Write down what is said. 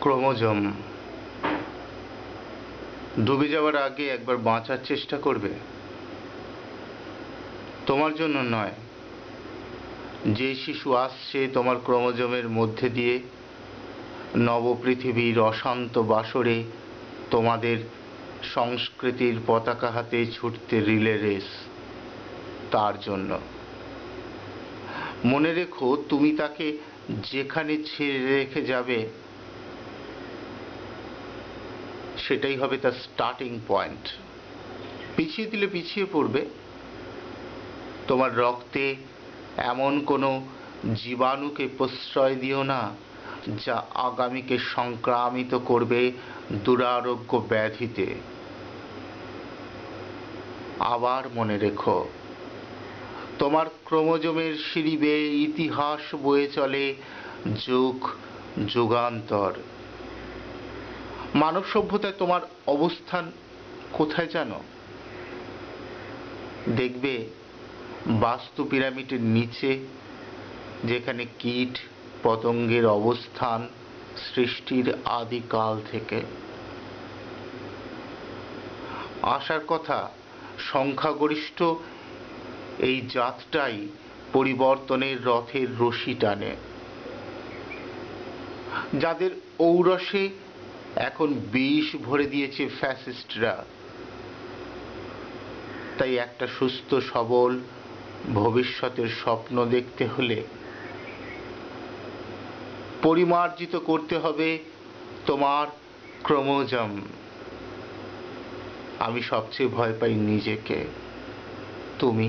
Chromosome ডুবে যাওয়ার আগে একবার বাঁচার চেষ্টা করবে? তোমার জন্য নয়, যে শিশু আসছে তোমার ক্রোমোজোমের মধ্যে দিয়ে নবপৃথিবীর অশান্ত বাসরে তোমাদের সংস্কৃতির পতাকা হাতে ছুটতে রিলে রেস, তার জন্য। মনে রেখো, তুমি তাকে যেখানে ছেড়ে রেখে যাবে সেটাই হবে তার স্টার্টিং পয়েন্ট। পিছিয়ে দিলে পিছিয়ে পড়বে। তোমার রক্তে এমন কোনো জীবাণুকে প্রশ্রয় দিও না যা আগামীকে সংক্রামিত করবে দুরারোগ্য ব্যাধিতে। আবার মনে রেখো, তোমার ক্রোমোজোমের সিঁড়ি বেয়ে ইতিহাস বয়ে চলে যুগ যুগান্তর। মানব সভ্যতায় তোমার অবস্থান কোথায় জানো? দেখবে বাস্তু পিরামিডের নিচে, যেখানে কীট পতঙ্গের অবস্থান সৃষ্টির আদিকাল থেকে। আশার কথা, সংখ্যাগরিষ্ঠ এই জাতটাই পরিবর্তনের রথের রশি টানে, যাদের ঔরসে এখন বিষ ভরে দিয়েছে ফ্যাসিস্টরা। তাই একটা সুস্থ সবল ভবিষ্যতের স্বপ্ন দেখতে হলে পরিমার্জিত করতে হবে তোমার ক্রোমোজোম। আমি সবচেয়ে ভয় পাই নিজেকে, তুমি?